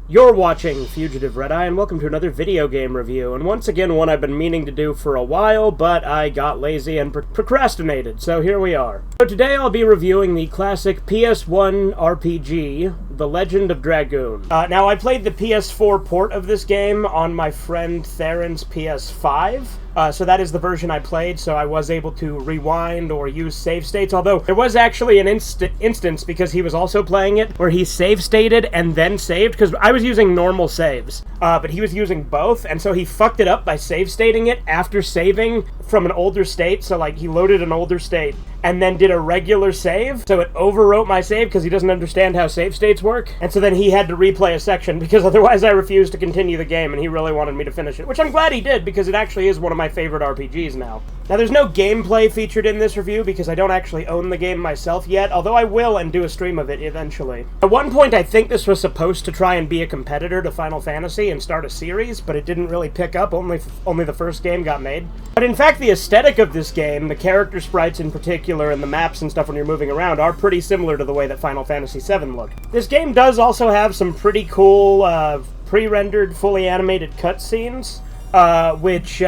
You're watching Fugitive Red-Eye, and welcome to another video game review, and once again one I've been meaning to do for a while, but I got lazy and procrastinated, so here we are. So today I'll be reviewing the classic PS1 RPG, The Legend of Dragoon. Now I played the PS4 port of this game on my friend Theron's PS5, so that is the version I played, so I was able to rewind or use save states, although there was actually an instance, because he was also playing it, where he save stated and then saved, because I was using normal saves, but he was using both, and so he fucked it up by save stating it after saving from an older state, so like he loaded an older state and then did a regular save, so it overwrote my save because he doesn't understand how save states work, and so then he had to replay a section because otherwise I refused to continue the game, and he really wanted me to finish it, which I'm glad he did because it actually is one of my favorite RPGs now. Now there's no gameplay featured in this review because I don't actually own the game myself yet, although I will and do a stream of it eventually. At one point I think this was supposed to try and be a competitor to Final Fantasy and start a series, but it didn't really pick up, only the first game got made. But in fact the aesthetic of this game, the character sprites in particular, and the maps and stuff when you're moving around are pretty similar to the way that Final Fantasy VII looked. This game does also have some pretty cool pre-rendered, fully animated cutscenes, which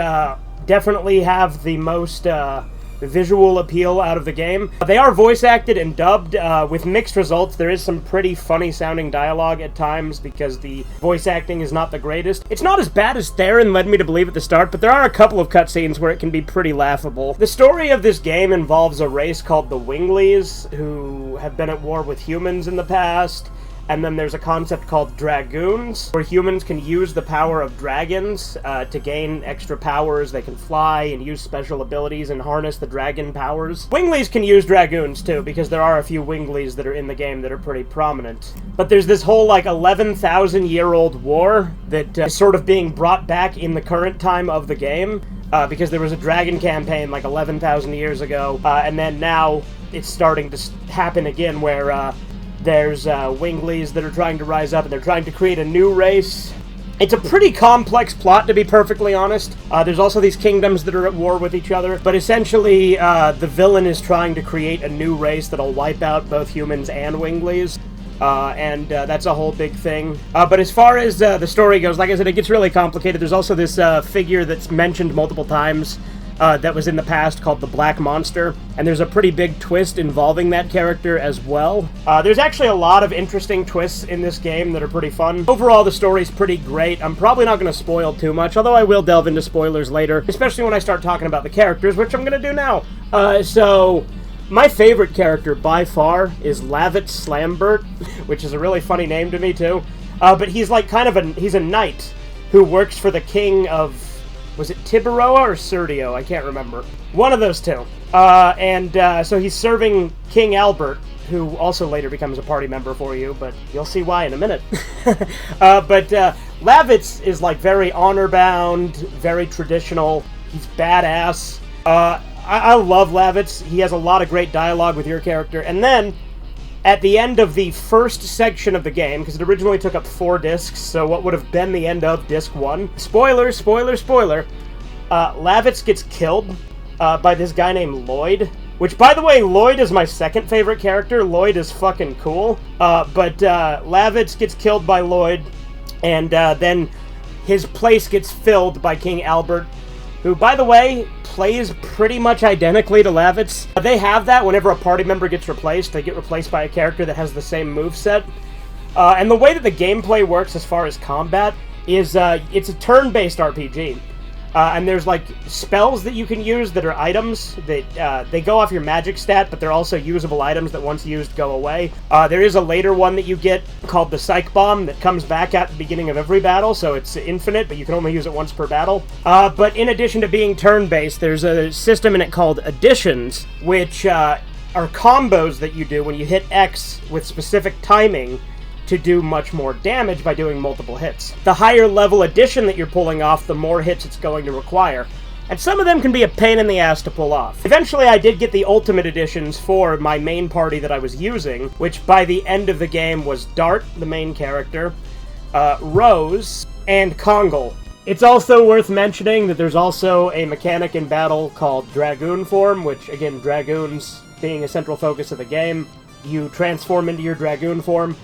definitely have the most visual appeal out of the game. They are voice acted and dubbed with mixed results. There is some pretty funny sounding dialogue at times because the voice acting is not the greatest. It's not as bad as Theron led me to believe at the start, but there are a couple of cutscenes where it can be pretty laughable. The story of this game involves a race called the Winglies, who have been at war with humans in the past. And then there's a concept called Dragoons, where humans can use the power of dragons to gain extra powers. They can fly and use special abilities and harness the dragon powers. Winglies can use Dragoons too, because there are a few Winglies that are in the game that are pretty prominent. But there's this whole, like, 11,000-year-old war that is sort of being brought back in the current time of the game, because there was a dragon campaign like 11,000 years ago, and then now it's starting to happen again where there's Winglies that are trying to rise up, and they're trying to create a new race. It's a pretty complex plot, to be perfectly honest. There's also these kingdoms that are at war with each other, but essentially the villain is trying to create a new race that'll wipe out both humans and Winglies. And that's a whole big thing. But as far as the story goes, like I said, it gets really complicated. There's also this figure that's mentioned multiple times that was in the past called the Black Monster, and there's a pretty big twist involving that character as well. There's actually a lot of interesting twists in this game that are pretty fun. Overall, the story's pretty great. I'm probably not going to spoil too much, although I will delve into spoilers later, especially when I start talking about the characters, which I'm going to do now. So my favorite character by far is Lavitz Slambert, which is a really funny name to me too. But he's like he's a knight who works for the king of, was it Tiburoa or Serdio? I can't remember. One of those two. So he's serving King Albert, who also later becomes a party member for you, but you'll see why in a minute. But Lavitz is like very honor-bound, very traditional. He's badass. I love Lavitz. He has a lot of great dialogue with your character. And then, at the end of the first section of the game, because it originally took up 4 discs, so what would have been the end of disc 1, spoiler, Lavitz gets killed by this guy named Lloyd, which, by the way, Lloyd is my second favorite character. Lloyd is fucking cool. But Lavitz gets killed by Lloyd, and then his place gets filled by King Albert, who, by the way, plays pretty much identically to Lavitz. They have that whenever a party member gets replaced. They get replaced by a character that has the same moveset. And the way that the gameplay works as far as combat is it's a turn-based RPG. And there's like spells that you can use that are items that they go off your magic stat, but they're also usable items that once used go away. There is a later one that you get called the Psych Bomb that comes back at the beginning of every battle, so it's infinite, but you can only use it once per battle. But in addition to being turn-based, there's a system in it called additions, which are combos that you do when you hit X with specific timing to do much more damage by doing multiple hits. The higher level addition that you're pulling off, the more hits it's going to require. And some of them can be a pain in the ass to pull off. Eventually I did get the ultimate additions for my main party that I was using, which by the end of the game was Dart, the main character, Rose, and Kongal. It's also worth mentioning that there's also a mechanic in battle called Dragoon form, which, again, Dragoons being a central focus of the game, you transform into your Dragoon form,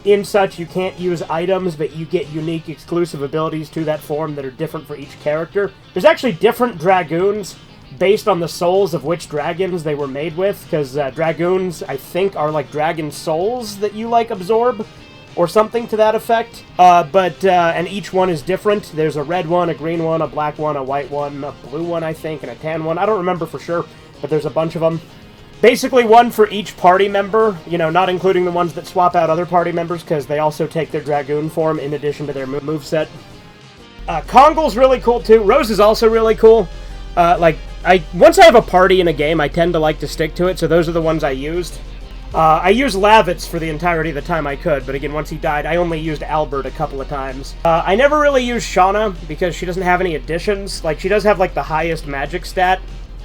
In such, you can't use items, but you get unique exclusive abilities to that form that are different for each character. There's actually different Dragoons based on the souls of which dragons they were made with, because Dragoons, I think, are like dragon souls that you, like, absorb, or something to that effect. And each one is different. There's a red one, a green one, a black one, a white one, a blue one, I think, and a tan one. I don't remember for sure, but there's a bunch of them. Basically one for each party member, you know, not including the ones that swap out other party members, because they also take their Dragoon form in addition to their moveset. Kongol's really cool, too. Rose is also really cool. Once I have a party in a game, I tend to like to stick to it, so those are the ones I used. I used Lavitz for the entirety of the time I could, but again, once he died, I only used Albert a couple of times. I never really used Shauna, because she doesn't have any additions. Like, she does have, like, the highest magic stat,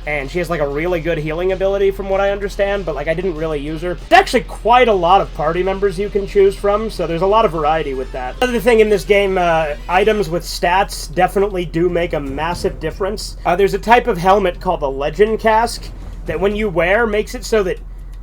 and she has, like, a really good healing ability, from what I understand, but, like, I didn't really use her. There's actually quite a lot of party members you can choose from, so there's a lot of variety with that. Another thing in this game, items with stats definitely do make a massive difference. There's a type of helmet called the Legend Casque that when you wear makes it so that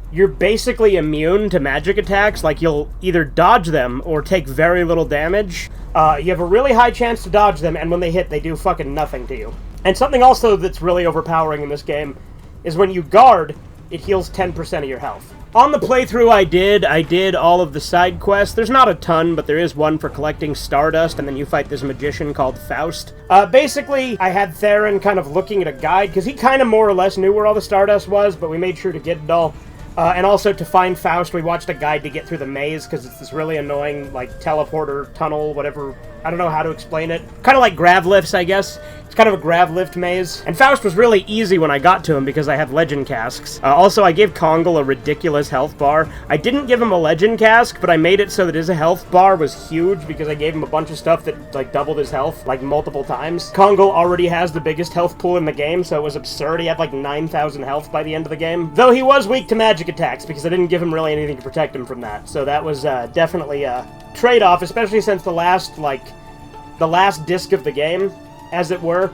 you're basically immune to magic attacks. Like, you'll either dodge them or take very little damage. You have a really high chance to dodge them, and when they hit, they do fucking nothing to you. And something also that's really overpowering in this game is when you guard, it heals 10% of your health. On the playthrough I did all of the side quests. There's not a ton, but there is one for collecting Stardust, and then you fight this magician called Faust. Basically, I had Theron kind of looking at a guide, because he kind of more or less knew where all the Stardust was, but we made sure to get it all. And also, to find Faust, we watched a guide to get through the maze, because it's this really annoying, like, teleporter, tunnel, whatever. I don't know how to explain it. Kind of like grav lifts, I guess. It's kind of a grav lift maze. And Faust was really easy when I got to him, because I had Legend Casques. Also, I gave Kongol a ridiculous health bar. I didn't give him a Legend Casque, but I made it so that his health bar was huge, because I gave him a bunch of stuff that, like, doubled his health, like, multiple times. Kongol already has the biggest health pool in the game, so it was absurd. He had, like, 9,000 health by the end of the game. Though he was weak to magic attacks, because I didn't give him really anything to protect him from that. So that was definitely a trade-off, especially since the last disc of the game, as it were,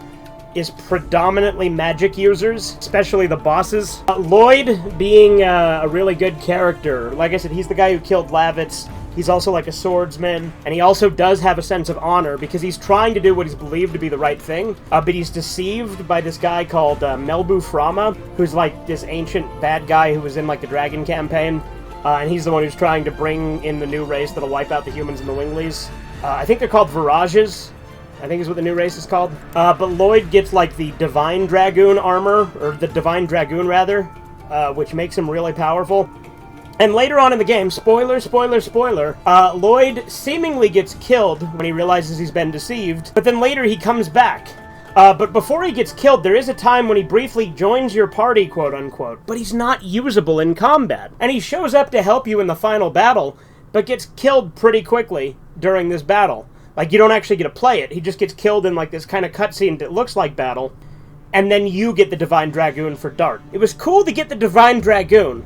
is predominantly magic users, especially the bosses. Lloyd being a really good character. Like I said, he's the guy who killed Lavitz. He's also like a swordsman, and he also does have a sense of honor, because he's trying to do what he's believed to be the right thing, but he's deceived by this guy called Melbu Frama, who's like this ancient bad guy who was in like the Dragon campaign, and he's the one who's trying to bring in the new race that'll wipe out the humans and the Winglies. I think they're called Virages, I think is what the new race is called. But Lloyd gets, like, the Divine Dragoon armor, or the Divine Dragoon, rather, which makes him really powerful. And later on in the game, spoiler, Lloyd seemingly gets killed when he realizes he's been deceived, but then later he comes back. But before he gets killed, there is a time when he briefly joins your party, quote-unquote, but he's not usable in combat. And he shows up to help you in the final battle, but gets killed pretty quickly during this battle. Like, you don't actually get to play it. He just gets killed in, like, this kind of cutscene that looks like battle, and then you get the Divine Dragoon for Dart. It was cool to get the Divine Dragoon,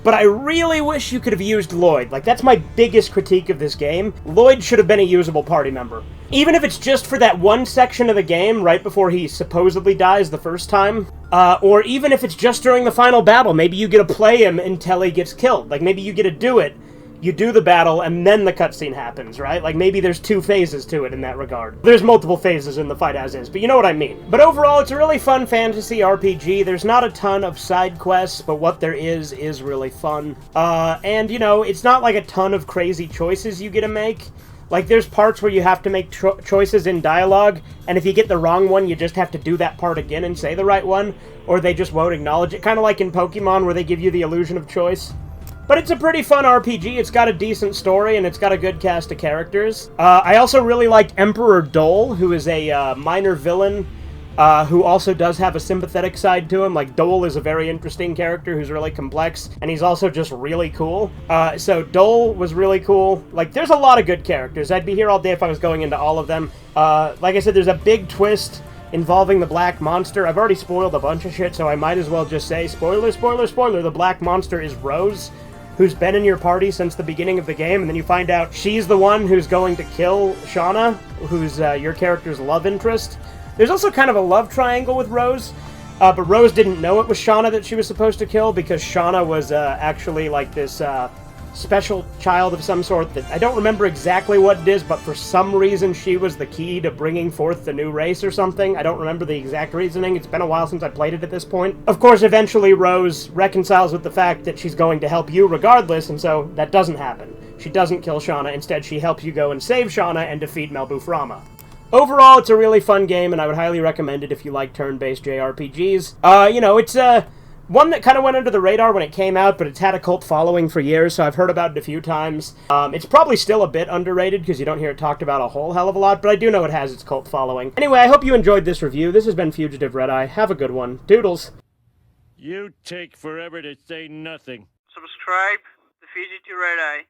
but I really wish you could have used Lloyd. Like, that's my biggest critique of this game. Lloyd should have been a usable party member. Even if it's just for that one section of the game right before he supposedly dies the first time, or even if it's just during the final battle. Maybe you get to play him until he gets killed. Like, maybe you get to do it. You do the battle, and then the cutscene happens, right? Like, maybe there's 2 phases to it in that regard. There's multiple phases in the fight as is, but you know what I mean. But overall, it's a really fun fantasy RPG. There's not a ton of side quests, but what there is really fun. And, you know, it's not like a ton of crazy choices you get to make. Like, there's parts where you have to make choices in dialogue, and if you get the wrong one, you just have to do that part again and say the right one, or they just won't acknowledge it. Kind of like in Pokemon, where they give you the illusion of choice. But it's a pretty fun RPG. It's got a decent story, and it's got a good cast of characters. I also really liked Emperor Dole, who is a minor villain, who also does have a sympathetic side to him. Like, Dole is a very interesting character who's really complex, and he's also just really cool. So Dole was really cool. Like, there's a lot of good characters. I'd be here all day if I was going into all of them. Like I said, there's a big twist involving the Black Monster. I've already spoiled a bunch of shit, so I might as well just say, spoiler, the Black Monster is Rose, who's been in your party since the beginning of the game, and then you find out she's the one who's going to kill Shauna, who's your character's love interest. There's also kind of a love triangle with Rose, but Rose didn't know it was Shauna that she was supposed to kill, because Shauna was actually like this special child of some sort that I don't remember exactly what it is, but for some reason she was the key to bringing forth the new race or something. I don't remember the exact reasoning. It's been a while since I played it at this point. Of course, eventually Rose reconciles with the fact that she's going to help you regardless, and so that doesn't happen. She doesn't kill Shauna. Instead, she helps you go and save Shauna and defeat Melbuframa. Overall, it's a really fun game, and I would highly recommend it if you like turn-based JRPGs. You know, it's one that kind of went under the radar when it came out, but it's had a cult following for years, so I've heard about it a few times. It's probably still a bit underrated, because you don't hear it talked about a whole hell of a lot, but I do know it has its cult following. Anyway, I hope you enjoyed this review. This has been Fugitive Red Eye. Have a good one. Doodles. You take forever to say nothing. Subscribe to Fugitive Red Eye.